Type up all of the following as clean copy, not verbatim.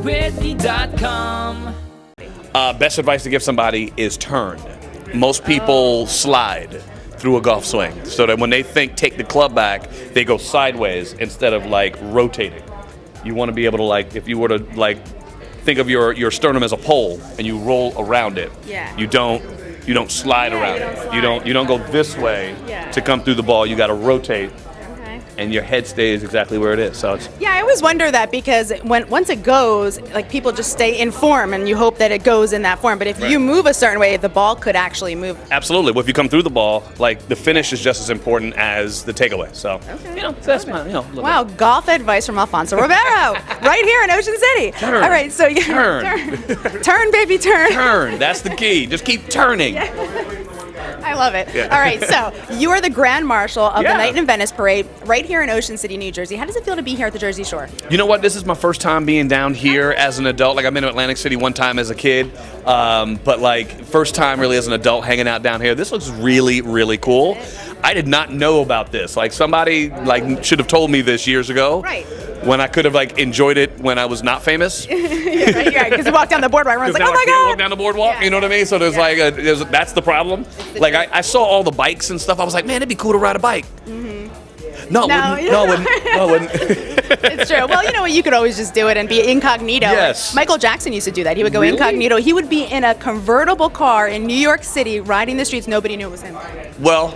GoToWhitney.com. Best advice to give somebody is turn. Most people slide through a golf swing, so that when they take the club back, they go sideways instead of like rotating. You want to be able to, like, if you were to like think of your sternum as a pole and you roll around it. Yeah. You don't slide around it. You don't go this way to come through the ball. You got to rotate. And your head stays exactly where it is. So it's I always wonder that, because once it goes, like, people just stay in form, and you hope that it goes in that form. But if you move a certain way, the ball could actually move. Absolutely. Well, if you come through the ball, like, the finish is just as important as the takeaway. So that's my wow, golf advice from Alfonso Ribeiro, right here in Ocean City. Turn. All right, so turn, baby, turn. Turn. That's the key. Just keep turning. I love it. Yeah. All right, so you are the Grand Marshal of the Night in Venice Parade right here in Ocean City, New Jersey. How does it feel to be here at the Jersey Shore? You know what? This is my first time being down here as an adult. Like, I've been to Atlantic City one time as a kid, but like first time really as an adult hanging out down here. This looks really, really cool. I did not know about this. Like, somebody should have told me this years ago. Right. When I could have enjoyed it when I was not famous. Yeah, because you walk down the boardwalk, everyone's like, oh my God. Walk down the boardwalk, you know what I mean? So there's that's the problem. Like, I saw all the bikes and stuff. I was like, man, it'd be cool to ride a bike. No, it wouldn't. It's true. Well, you know what? You could always just do it and be incognito. Yes. Michael Jackson used to do that. He would go incognito. He would be in a convertible car in New York City, riding the streets. Nobody knew it was him. Well,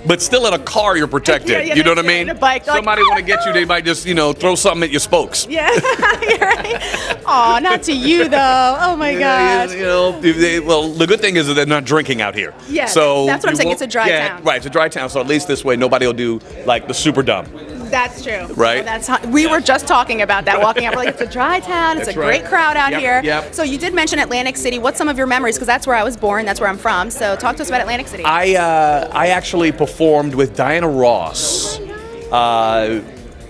but still in a car, you're protected. You know what I mean? In a bike, somebody want to get you, they might just, throw something at your spokes. Yeah, you're right. Aw, not to you, though. Oh, my gosh. Well, the good thing is that they're not drinking out here. Yeah, so that's what I'm saying. It's a dry town. Right, it's a dry town, so at least this way nobody will do, like, the super dumb. That's true. Right? We were just talking about that, walking up. We're like, it's a dry town. It's a great crowd out here. Yep. So you did mention Atlantic City. What's some of your memories? Because that's where I was born. That's where I'm from. So talk to us about Atlantic City. I actually performed with Diana Ross.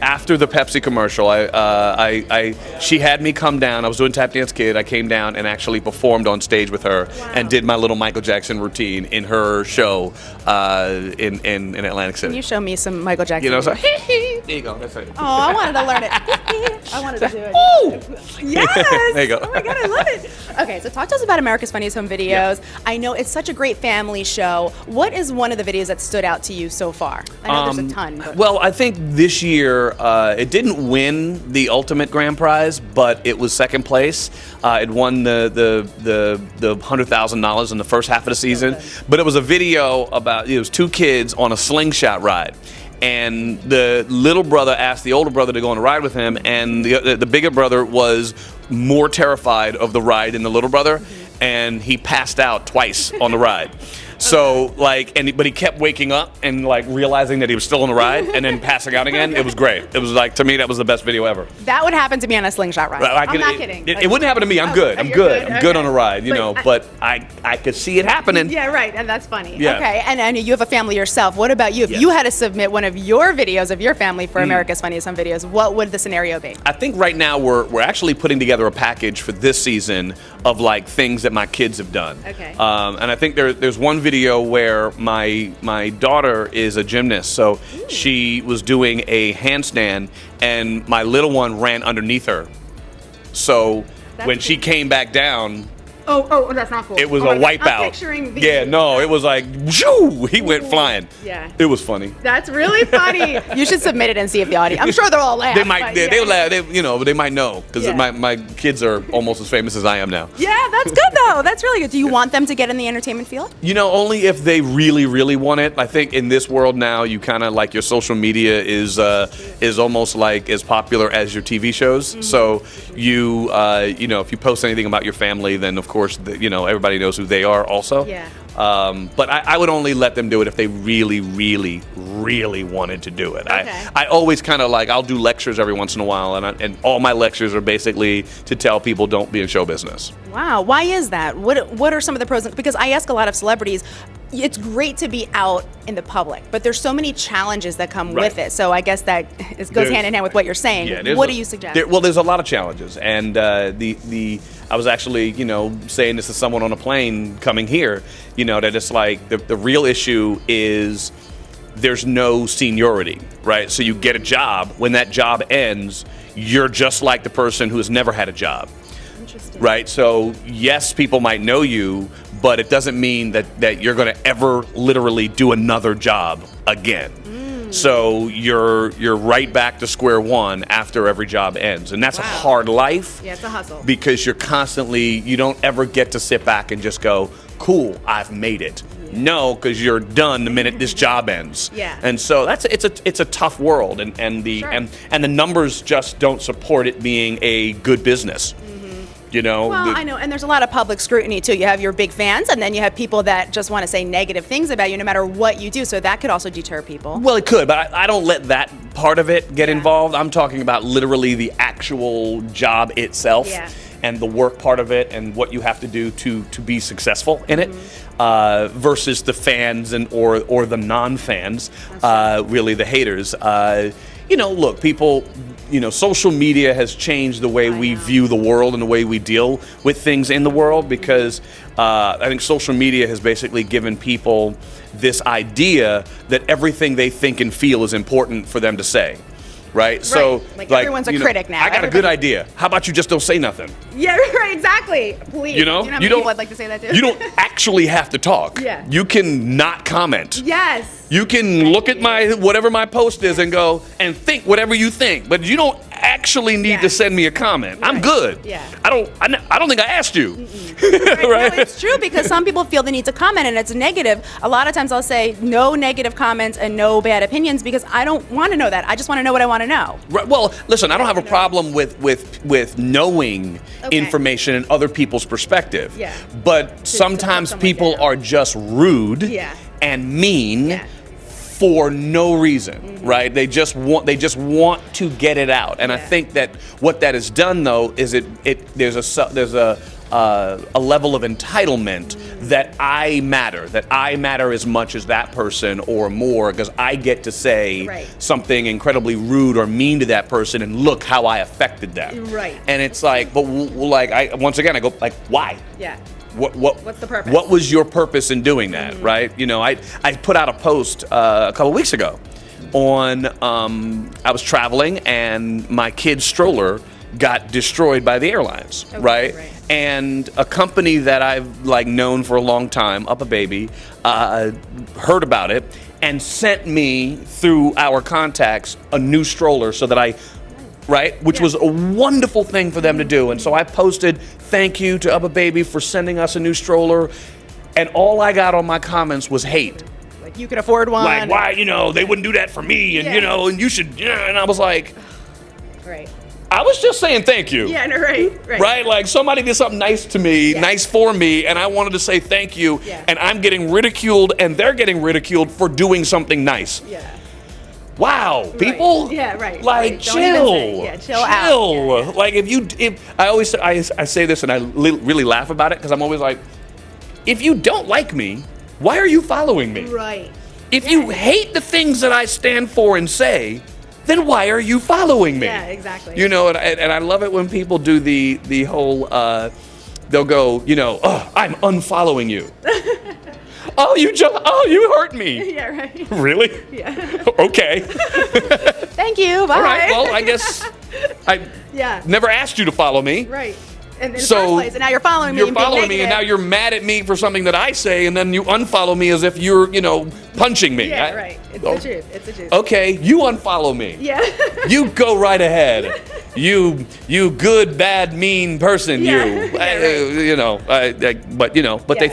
After the Pepsi commercial, she had me come down. I was doing Tap Dance Kid. I came down and actually performed on stage with her and did my little Michael Jackson routine in her show in Atlantic City. Can you show me some Michael Jackson? So there you go. That's it. Oh, I wanted to learn it. I wanted to do it. Oh! Yes! There you go. Oh my God, I love it. Okay, so talk to us about America's Funniest Home Videos. Yeah. I know it's such a great family show. What is one of the videos that stood out to you so far? I know there's a ton. But. Well, I think this year it didn't win the ultimate grand prize, but it was second place. It won the $100,000 in the first half of the season. But it was a video about it was two kids on a slingshot ride. And the little brother asked the older brother to go on a ride with him, and the bigger brother was more terrified of the ride than the little brother, and he passed out twice on the ride. So, but he kept waking up and realizing that he was still on the ride and then passing out again. It was great. It was to me, that was the best video ever. That would happen to me on a slingshot ride. I'm not kidding. It wouldn't happen to me. I'm good. I'm good. I'm good on a ride, but I could see it happening. Yeah, right. And that's funny. Yeah. Okay. And you have a family yourself. What about you? If you had to submit one of your videos of your family for America's Funniest Home Videos, what would the scenario be? I think right now we're actually putting together a package for this season of things that my kids have done. Okay. And I think there's one video where my daughter is a gymnast, so she was doing a handstand and my little one ran underneath her. So when she came back down, Oh, that's not cool. it was a wipeout. I'm picturing it was like, shoo, he went flying. Yeah. It was funny. That's really funny. You should submit it and see if the audience. I'm sure they'll all laugh. They might. They'll laugh. They might know because my kids are almost as famous as I am now. Yeah, that's good though. That's really good. Do you want them to get in the entertainment field? Only if they really, really want it. I think in this world now, you kind of your social media is almost as popular as your TV shows. So you if you post anything about your family, then of course everybody knows who they are also. Yeah. But I would only let them do it if they really, really, really wanted to do it. Okay. I always kind of I'll do lectures every once in a while, and all my lectures are basically to tell people don't be in show business. Wow. Why is that? What are some of the pros? Because I ask a lot of celebrities, it's great to be out in the public, but there's so many challenges that come with it. So I guess that goes hand in hand with what you're saying. Yeah, what do you suggest? There's a lot of challenges, and I was actually saying this to someone on a plane coming here. That it's the real issue is there's no seniority, right? So you get a job. When that job ends, you're just like the person who has never had a job. Interesting. Right? So yes, people might know you, but it doesn't mean that you're going to ever literally do another job again. So you're right back to square one after every job ends. And that's a hard life. Yeah, it's a hustle. Because you don't ever get to sit back and just go, cool, I've made it. No, because you're done the minute this job ends. Yeah. And so it's a tough world, and the numbers just don't support it being a good business. Well, I know, and there's a lot of public scrutiny too. You have your big fans, and then you have people that just want to say negative things about you no matter what you do. So that could also deter people. Well, it could, but I don't let that part of it get involved. I'm talking about literally the actual job itself. And the work part of it, and what you have to do to be successful in it, versus the fans or the non-fans, really the haters. Look, people. Social media has changed the way we view the world and the way we deal with things in the world, because I think social media has basically given people this idea that everything they think and feel is important for them to say. Right? So, like everyone's a critic now. I got a good idea. How about you just don't say nothing? Yeah, right, exactly. Please. You know how many people I'd like to say that to? You don't actually have to talk. Yeah. You can not comment. Yes. You can look at whatever my post is and go and think whatever you think, but you don't actually need to send me a comment. I'm good. Yeah. I don't think I asked you. Right? No, it's true, because some people feel the need to comment and it's negative. A lot of times I'll say no negative comments and no bad opinions, because I don't want to know that. I just want to know what I want to know. Right. Well, listen, I don't have a problem with knowing information and other people's perspective. Yeah. But sometimes people are just rude and mean for no reason, right? They just want to get it out. And I think that what that has done, though, is there's a level of entitlement that I matter as much as that person or more, because I get to say something incredibly rude or mean to that person, and look how I affected them. Right. And it's like, but I go like, why? Yeah. What's the purpose? What was your purpose in doing that, right? I put out a post a couple weeks ago on I was traveling and my kid's stroller got destroyed by the airlines, right? And a company that I've known for a long time, Up a Baby, heard about it and sent me through our contacts a new stroller so that which was a wonderful thing for them to do. And so I posted, thank you to Up a Baby for sending us a new stroller. And all I got on my comments was hate. Like, you could afford one. Like, why, they wouldn't do that for me. And, and you should, and I was like, I was just saying thank you. Yeah, no, right. Like, somebody did something nice to me, nice for me, and I wanted to say thank you. Yeah. And I'm getting ridiculed, and they're getting ridiculed for doing something nice. Yeah. Wow, people. Yeah, right. Like, chill. Chill out. Yeah. Like, if I always I say this and I really laugh about it, because I'm always like, if you don't like me, why are you following me? Right. If you hate the things that I stand for and say, then why are you following me? Yeah, exactly. And I love it when people do the whole, they'll go, I'm unfollowing you. You hurt me. Yeah, right. Really? Yeah. Okay. Thank you. Bye. All right. Well, I guess I never asked you to follow me. Right. And in the first place, and now you're following me. You're following me, and now you're mad at me for something that I say, and then you unfollow me as if you're, punching me. Yeah, right. It's the truth. It's the truth. Okay, you unfollow me. Yeah. You go right ahead. You good, bad, mean person. Yeah. But they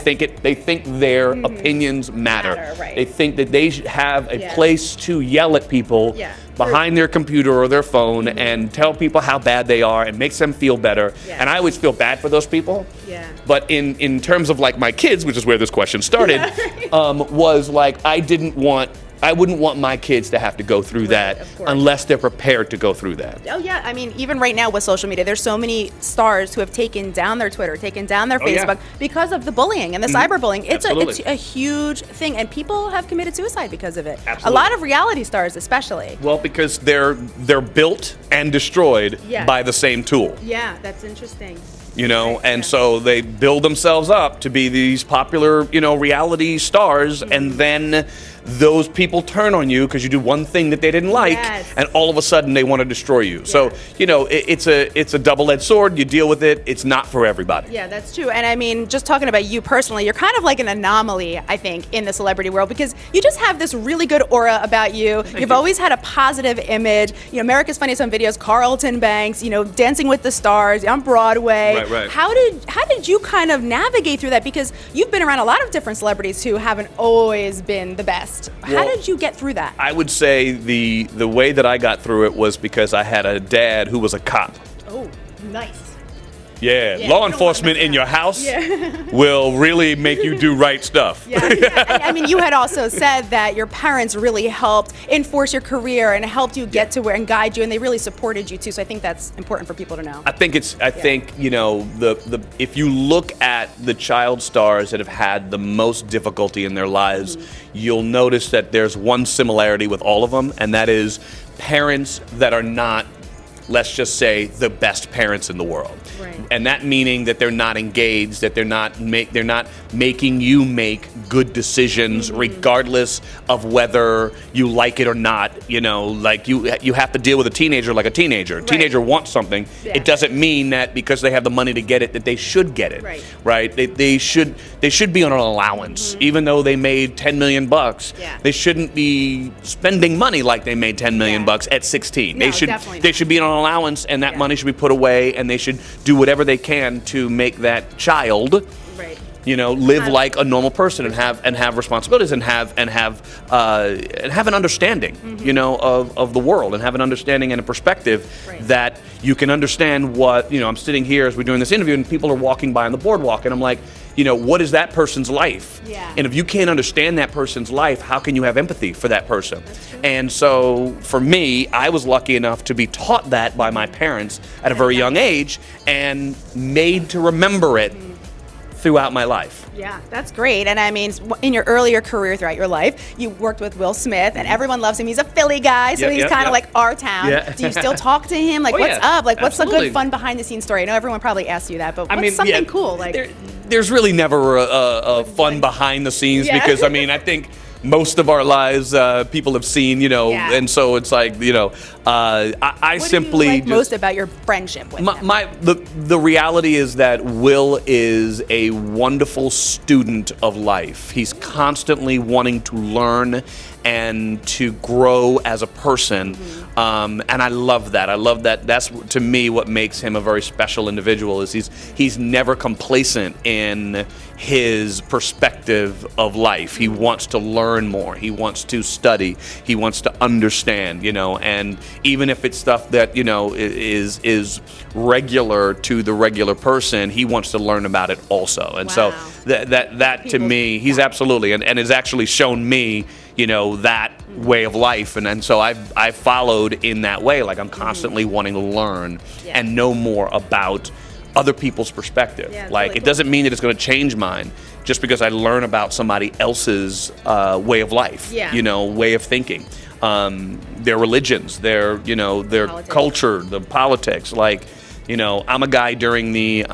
think their opinions matter. Right. They think that they should have a place to yell at people behind their computer or their phone and tell people how bad they are and makes them feel better. Yeah. And I always feel bad for those people. Yeah. But in terms of my kids, which is where this question started, was I wouldn't want my kids to have to go through that unless they're prepared to go through that. Oh, yeah. I mean, even right now with social media, there's so many stars who have taken down their Twitter, taken down their Facebook because of the bullying and the cyberbullying. It's a huge thing, and people have committed suicide because of it. Absolutely. A lot of reality stars especially. Well, because they're built and destroyed by the same tool. Yeah, that's interesting. And so they build themselves up to be these popular, reality stars, and then those people turn on you because you do one thing that they didn't like, Yes. and all of a sudden they want to destroy you. So, you know, it's a double-edged sword. You deal with it. It's not for everybody. Yeah, that's true. And I mean, just talking about you personally, you're kind of like an anomaly, I think, in the celebrity world because you just have this really good aura about you. You've always had a positive image. You know, America's Funniest Home Videos, Carlton Banks, you know, Dancing with the Stars on Broadway. Right. How did you kind of navigate through that? Because you've been around a lot of different celebrities who haven't always been the best. How did you get through that? I would say the way that I got through it was because I had a dad who was a cop. Oh, nice. Yeah, you law don't enforcement wanna in your house Yeah. will really make you do right stuff. Yeah. I mean, you had also said that your parents really helped enforce your career and helped you get to where and guide you, and they really supported you too. So I think that's important for people to know. I think you know the if you look at the child stars that have had the most difficulty in their lives, you'll notice that there's one similarity with all of them, and that is parents that are not, let's just say, the best parents in the world. Right. And that meaning that they're not engaged, that they're not making you make good decisions regardless of whether you like it or not. You know, like you have to deal with a teenager like a teenager. A teenager wants something. Yeah. It doesn't mean that because they have the money to get it that they should get it. Right? They should be on an allowance. Even though they made $10 million, they shouldn't be spending money like they made $10 million at 16. No, They should be on an allowance, and that money should be put away, and they should do whatever they can to make that child, you know, live like a normal person and have responsibilities and have an understanding, you know, of the world, and have an understanding and a perspective that you can understand what, you know, I'm sitting here as we're doing this interview and people are walking by on the boardwalk and I'm like, you know, what is that person's life? Yeah. And if you can't understand that person's life, how can you have empathy for that person? And so for me, I was lucky enough to be taught that by my parents at a very young age and made to remember it throughout my life. Yeah, that's great. And I mean, in your earlier career throughout your life, you worked with Will Smith, and everyone loves him. He's a Philly guy, so he's kind of like our town. Yeah. Do you still talk to him? Like, what's up? Like, what's Absolutely. a good, fun behind-the-scenes story? I know everyone probably asks you that, but what's something cool? Like, there's really never a fun behind the scenes because, I mean, I think most of our lives people have seen, you know, and so it's like, you know, I what simply do you like most about your friendship with him? The reality is that Will is a wonderful student of life. He's constantly wanting to learn and to grow as a person, and I love that. I love that. That's, to me, what makes him a very special individual. Is he's never complacent in his perspective of life. He wants to learn more. He wants to study. He wants to understand. You know, and even if it's stuff that, you know, is regular to the regular person, he wants to learn about it also. And so that to me, he's absolutely and has actually shown me, you know, that way of life, and so I followed in that way. Like, I'm constantly wanting to learn and know more about other people's perspective. Like, really, it doesn't mean that it's going to change mine just because I learn about somebody else's way of life, you know, way of thinking, their religions, their, you know, their culture, the politics. Like, you know, I'm a guy during the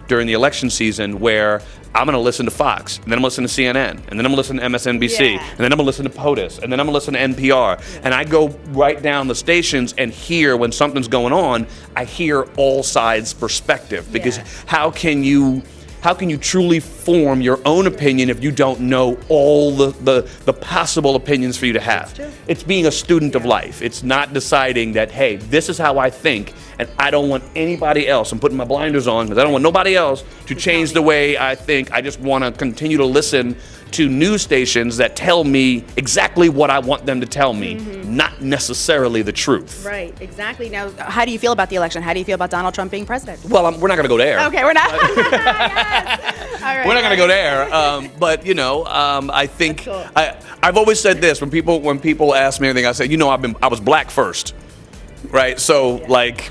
election season where I'm going to listen to Fox, and then I'm going to listen to CNN, and then I'm going to listen to MSNBC, and then I'm going to listen to POTUS, and then I'm going to listen to NPR. And I go right down the stations and hear when something's going on, I hear all sides' perspective. Because how can you truly form your own opinion if you don't know all the possible opinions for you to have? It's being a student of life. It's not deciding that, hey, this is how I think, and I don't want anybody else. I'm putting my blinders on because I don't want nobody else to change the way I think. I just want to continue to listen to news stations that tell me exactly what I want them to tell me, not necessarily the truth. Right, exactly. Now, how do you feel about the election? How do you feel about Donald Trump being president? Well, we're not going to go there. Okay, we're not. Yes. All right, we're not going to go there. But, you know, I think I've always said this when people ask me anything. I say, you know, I was black first, right? So like,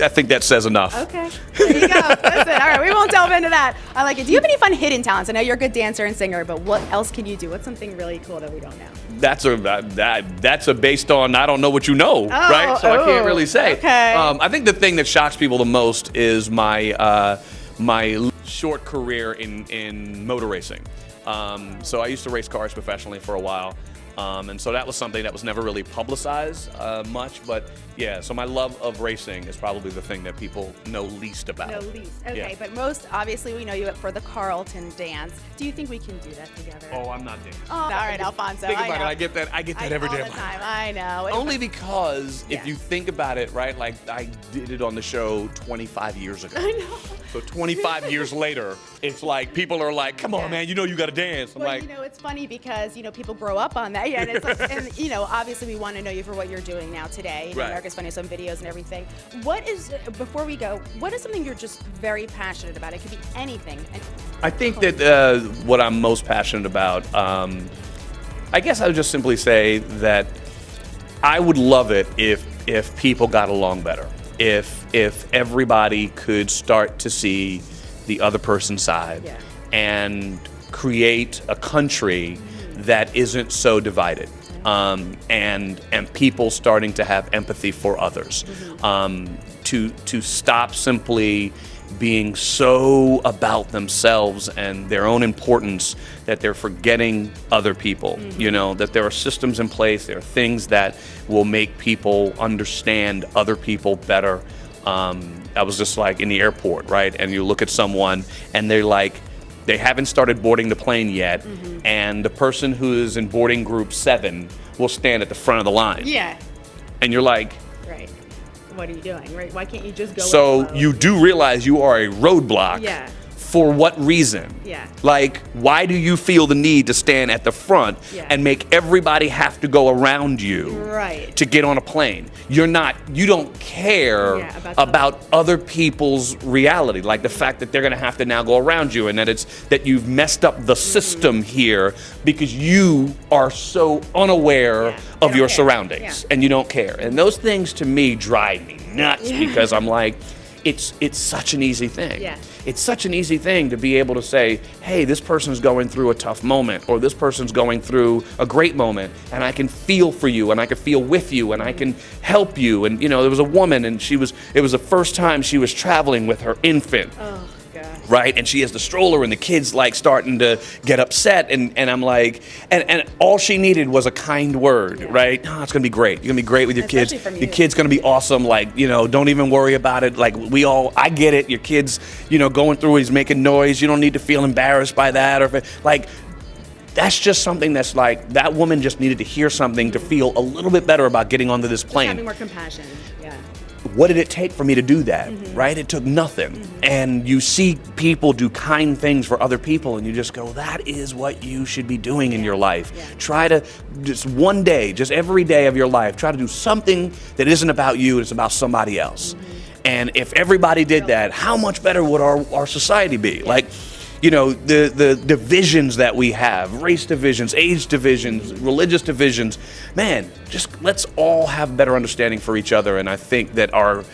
I think that says enough. Okay, there you go. That's it. All right, we won't delve into that. I like it. Do you have any fun hidden talents? I know you're a good dancer and singer, but what else can you do? What's something really cool that we don't know? That's a based on I don't know what you know, right? So I can't really say. Okay. I think the thing that shocks people the most is my my short career in motor racing. So I used to race cars professionally for a while. And so that was something that was never really publicized much, but yeah, so my love of racing is probably the thing that people know least about. No least. Okay, Yeah. but most obviously we know you for the Carlton dance. Do you think we can do that together? Oh, I'm not dancing. Oh, all right, Alfonso. Think I about know. it. I get that every all day. the time. I know. Only because Yeah. if you think about it, right, like I did it on the show 25 years ago. I know. So 25 years later, it's like people are like, come on, Yeah. man, you know you got to dance. I'm Well, like, it's funny because, people grow up on that. Yeah, and it's like, and, obviously we want to know you for what you're doing now today. Right. America's Funniest Home Videos and everything. What is, before we go, what is something you're just very passionate about? It could be anything. I think that what I'm most passionate about, I guess I would just simply say that I would love it if people got along better. If everybody could start to see the other person's side Yeah. and create a country that isn't so divided. And people starting to have empathy for others, to stop simply being so about themselves and their own importance that they're forgetting other people. That there are systems in place, there are things that will make people understand other people better. I was just like in the airport, right? And you look at someone and they're like, they haven't started boarding the plane yet, and the person who is in boarding group 7 will stand at the front of the line. Yeah. And you're like, Right. What are you doing? Right? Why can't you just go? so with the flow? you do realize you are a roadblock. Yeah. For what reason? Yeah. Like, why do you feel the need to stand at the front Yeah. and make everybody have to go around you Right. to get on a plane? You don't care Yeah, about other people's reality, like the fact that they're going to have to now go around you and that you've messed up the system here because you are so unaware Yeah. of They your don't care. surroundings Yeah. and you don't care. And those things to me drive me nuts because I'm like, it's such an easy thing. Yeah. It's such an easy thing to be able to say, hey, this person's going through a tough moment, or this person's going through a great moment, and I can feel for you, and I can feel with you, and I can help you. And there was a woman, and it was the first time she was traveling with her infant. Oh, gosh. Right, and she has the stroller, and the kid's like starting to get upset, and I'm like, and all she needed was a kind word, right? Oh, it's gonna be great. You're gonna be great with your kids. Especially from Your you. kid's gonna be awesome. Like, don't even worry about it. Like, I get it. Your kid's, going through. He's making noise. You don't need to feel embarrassed by that, or like. That's just something that's like, that woman just needed to hear something to feel a little bit better about getting onto this plane. Having more compassion. Yeah. What did it take for me to do that, right? It took nothing. And you see people do kind things for other people, and you just go, that is what you should be doing in your life. Yeah. Try to, just one day, just every day of your life, try to do something that isn't about you, it's about somebody else. And if everybody did that, how much better would our society be? Like, the divisions that we have, race divisions, age divisions, religious divisions, man, just let's all have better understanding for each other. And I think that our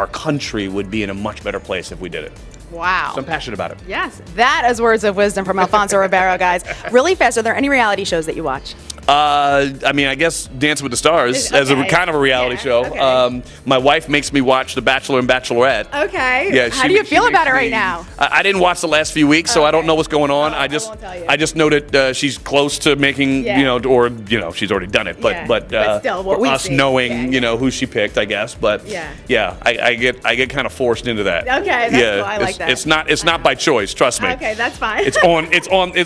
country would be in a much better place if we did it. Wow. So I'm passionate about it. Yes, that is words of wisdom from Alfonso Ribeiro, guys. Really fast, are there any reality shows that you watch? I guess Dance with the Stars as a Okay. kind of a reality Yeah, show. okay. My wife makes me watch The Bachelor and Bachelorette. Okay. Yeah, How do you feel about it makes right me- now? I didn't watch the last few weeks, so I don't Okay. know what's going on. Oh, I just I won't tell you. I just know that she's close to making, Yeah. or she's already done it. Yeah, But still, what for we us see. knowing, Yeah. who she picked, I guess. But Yeah. I get kind of forced into that. Okay, that's cool. I like that. It's not by choice. Trust me. Okay, that's fine. It's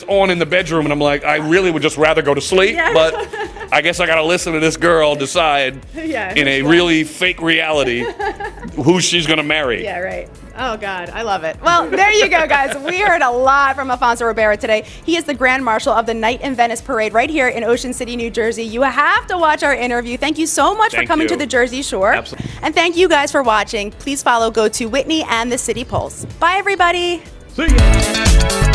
on in the bedroom, and I'm like, I really would just rather go to sleep, Yeah. but I guess I gotta listen to this girl decide Yeah, in a which one? really fake reality who she's gonna marry. Yeah, right. Oh, God, I love it. Well, there you go, guys. We heard a lot from Alfonso Ribeiro today. He is the Grand Marshal of the Night in Venice Parade right here in Ocean City, New Jersey. You have to watch our interview. Thank you so much for Thank coming you. to the Jersey Shore. Absolutely. And thank you guys for watching. Please follow GoToWhitney and the City Pulse. Bye, everybody. See ya.